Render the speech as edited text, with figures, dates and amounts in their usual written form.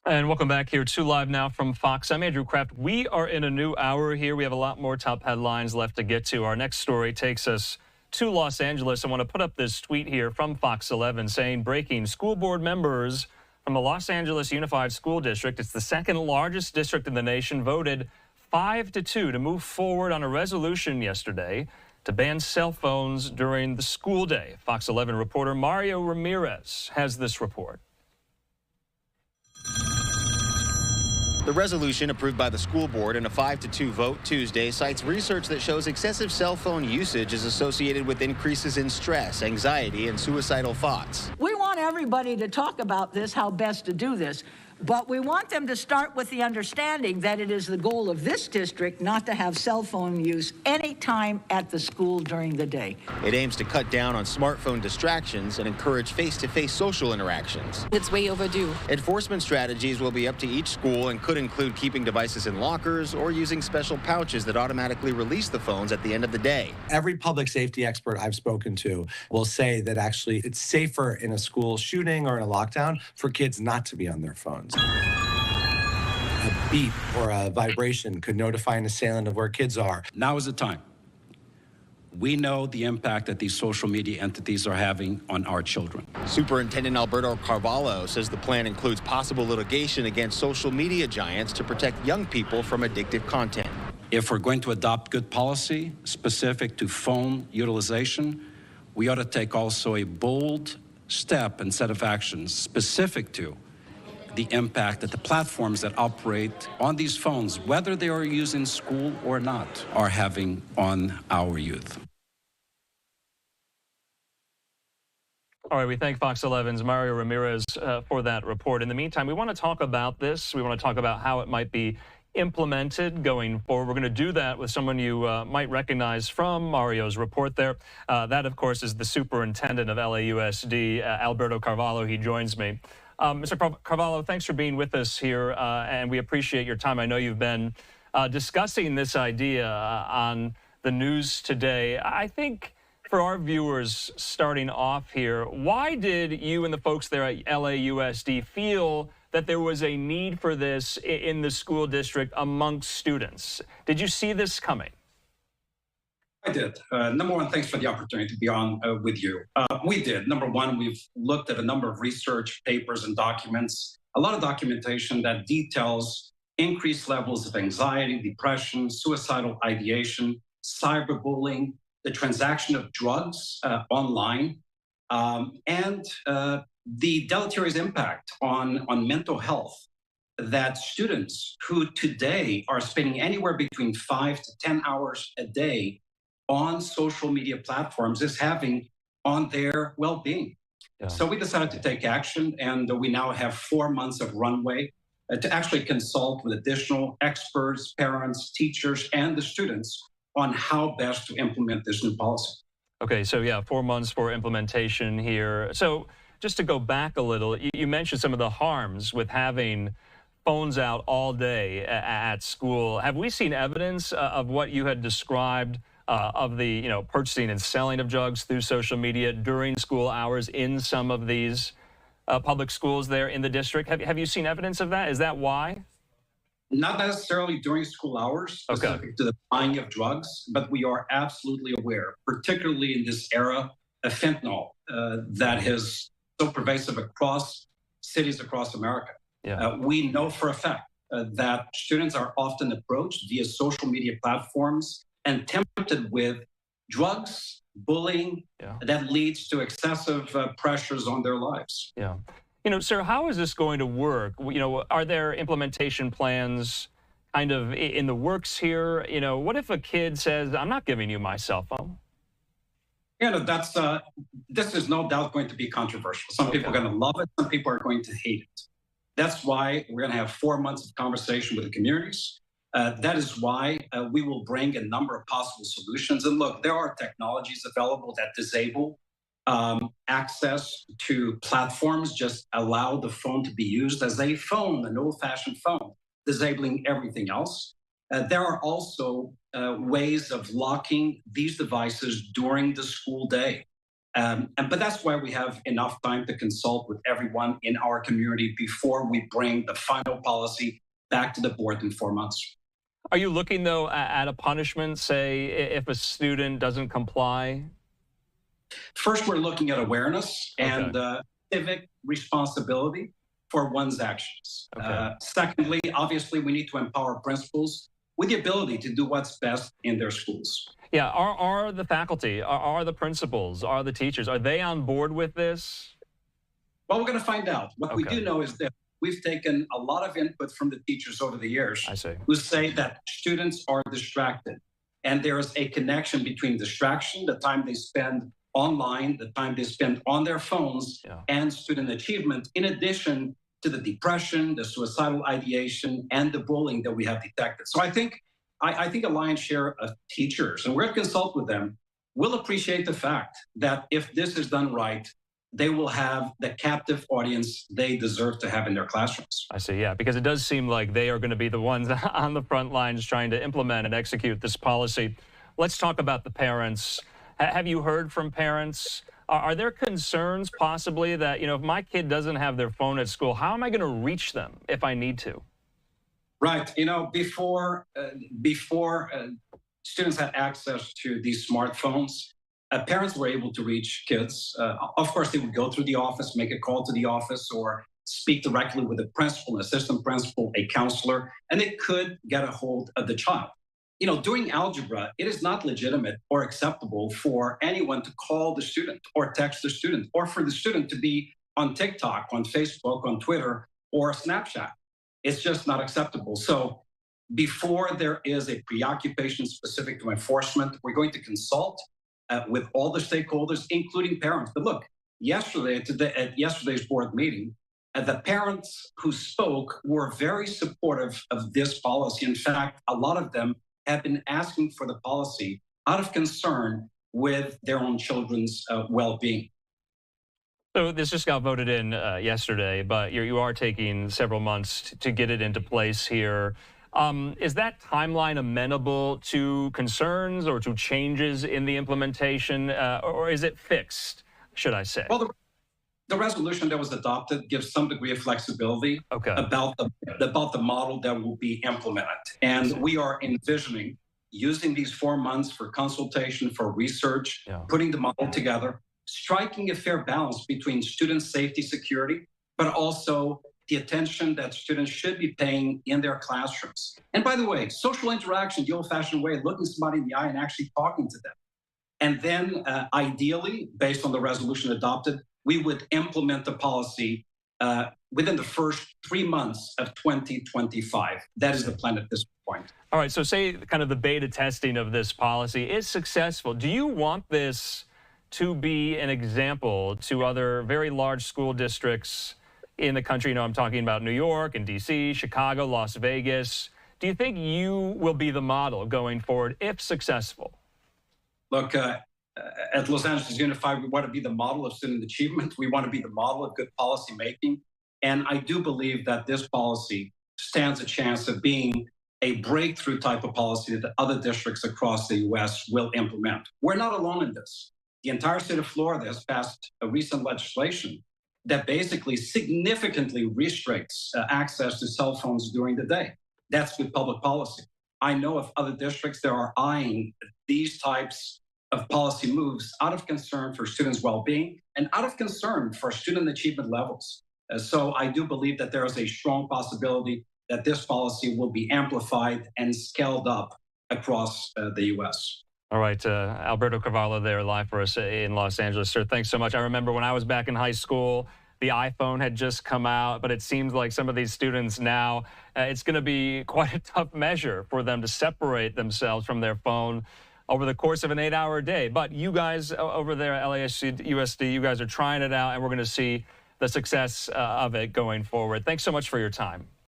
And welcome back here to Live Now from Fox. I'm Andrew Kraft. We are in a new hour here. We have a lot more top headlines left to get to. Our next story takes us to Los Angeles. I want to put up this tweet here from Fox 11 saying, breaking, school board members from the Los Angeles Unified School District, it's the second largest district in the nation, voted 5-2 to move forward on a resolution yesterday to ban cell phones during the school day. Fox 11 reporter Mario Ramirez has this report. The resolution approved by the school board in a 5-2 vote Tuesday cites research that shows excessive cell phone usage is associated with increases in stress, anxiety, and suicidal thoughts. We want everybody to talk about this, how best to do this, but we want them to start with the understanding that it is the goal of this district not to have cell phone use any time at the school during the day. It aims to cut down on smartphone distractions and encourage face-to-face social interactions. It's way overdue. Enforcement strategies will be up to each school and could include keeping devices in lockers or using special pouches that automatically release the phones at the end of the day. Every public safety expert I've spoken to will say that actually it's safer in a school shooting or in a lockdown for kids not to be on their phones. A beep or a vibration could notify an assailant of where kids are. Now is the time. We know the impact that these social media entities are having on our children. Superintendent Alberto Carvalho says the plan includes possible litigation against social media giants to protect young people from addictive content. If we're going to adopt good policy specific to phone utilization, we ought to take also a bold step and set of actions specific to the impact that the platforms that operate on these phones, whether they are used in school or not, are having on our youth. All right, we thank Fox 11's Mario Ramirez for that report. In the meantime, we want to talk about this. We want to talk about how it might be implemented going forward. We're going to do that with someone you might recognize from Mario's report there. That, of course, is the superintendent of LAUSD, Alberto Carvalho. He joins me. Mr. Carvalho, thanks for being with us here, and we appreciate your time. I know you've been discussing this idea on the news today. I think for our viewers starting off here, why did you and the folks there at LAUSD feel that there was a need for this in the school district amongst students? Did you see this coming? I did. Number one, thanks for the opportunity to be on with you. We did. Number one, we've looked at a number of research papers and documents, a lot of documentation that details increased levels of anxiety, depression, suicidal ideation, cyberbullying, the transaction of drugs online, and the deleterious impact on mental health that students who today are spending anywhere between 5 to 10 hours a day on social media platforms is having on their well-being. Yeah. So we decided to take action, and we now have 4 months of runway to actually consult with additional experts, parents, teachers, and the students on how best to implement this new policy. Okay, so yeah, 4 months for implementation here. So just to go back a little, you mentioned some of the harms with having phones out all day at school. Have we seen evidence of what you had described of the purchasing and selling of drugs through social media during school hours in some of these public schools there in the district? Have you seen evidence of that? Is that why? Not necessarily during school hours, specific to the buying of drugs, but we are absolutely aware, particularly in this era of fentanyl that is so pervasive across cities across America. Yeah. We know for a fact that students are often approached via social media platforms and tempted with drugs, bullying, that leads to excessive pressures on their lives. Yeah. Sir, how is this going to work? Are there implementation plans kind of in the works here? What if a kid says, I'm not giving you my cell phone? This is no doubt going to be controversial. Some people are going to love it. Some people are going to hate it. That's why we're going to have 4 months of conversation with the communities. That is why we will bring a number of possible solutions. And look, there are technologies available that disable access to platforms, just allow the phone to be used as a phone, an old-fashioned phone, disabling everything else. There are also ways of locking these devices during the school day. But that's why we have enough time to consult with everyone in our community before we bring the final policy back to the board in 4 months. Are you looking, though, at a punishment, say, if a student doesn't comply? First, we're looking at awareness and civic responsibility for one's actions. Okay. Secondly, obviously, we need to empower principals with the ability to do what's best in their schools. Yeah, are the faculty, are the principals, are the teachers, are they on board with this? Well, we're going to find out. What we do know is that we've taken a lot of input from the teachers over the years who say that students are distracted. And there is a connection between distraction, the time they spend online, the time they spend on their phones, and student achievement, in addition to the depression, the suicidal ideation, and the bullying that we have detected. So I think a lion's share of teachers, and we're going to consult with them, will appreciate the fact that if this is done right, they will have the captive audience they deserve to have in their classrooms. I see, yeah, because it does seem like they are going to be the ones on the front lines trying to implement and execute this policy. Let's talk about the parents. Have you heard from parents? Are there concerns possibly that, if my kid doesn't have their phone at school, how am I going to reach them if I need to? Right. Before students had access to these smartphones, parents were able to reach kids. Of course, they would go through the office, make a call to the office, or speak directly with a principal, an assistant principal, a counselor, and they could get a hold of the child. During algebra, it is not legitimate or acceptable for anyone to call the student or text the student, or for the student to be on TikTok, on Facebook, on Twitter, or Snapchat. It's just not acceptable. So before there is a preoccupation specific to enforcement, we're going to consult with all the stakeholders, including parents. But look, at yesterday's board meeting, the parents who spoke were very supportive of this policy. In fact, a lot of them have been asking for the policy out of concern with their own children's well-being. So this just got voted in yesterday, but you are taking several months to get it into place here. Is that timeline amenable to concerns or to changes in the implementation, or is it fixed, should I say? Well, the resolution that was adopted gives some degree of flexibility about the model that will be implemented. And we are envisioning using these 4 months for consultation, for research, putting the model together, striking a fair balance between student safety, security, but also the attention that students should be paying in their classrooms. And by the way, social interaction, the old-fashioned way, looking somebody in the eye and actually talking to them. And then ideally, based on the resolution adopted, we would implement the policy within the first 3 months of 2025. That is the plan at this point. All right, so say kind of the beta testing of this policy is successful. Do you want this to be an example to other very large school districts in the country? I'm talking about New York and DC, Chicago, Las Vegas. Do you think you will be the model going forward if successful? Look, at Los Angeles Unified, we want to be the model of student achievement. We want to be the model of good policy making. And I do believe that this policy stands a chance of being a breakthrough type of policy that other districts across the U.S. will implement. We're not alone in this. The entire state of Florida has passed a recent legislation that basically significantly restricts access to cell phones during the day. That's good public policy. I know of other districts that are eyeing these types of policy moves out of concern for students' well-being and out of concern for student achievement levels. So I do believe that there is a strong possibility that this policy will be amplified and scaled up across the U.S. All right, Alberto Carvalho there live for us in Los Angeles. Sir, thanks so much. I remember when I was back in high school, the iPhone had just come out, but it seems like some of these students now, it's going to be quite a tough measure for them to separate themselves from their phone over the course of an 8-hour day. But you guys over there at LAUSD, you guys are trying it out, and we're going to see the success of it going forward. Thanks so much for your time.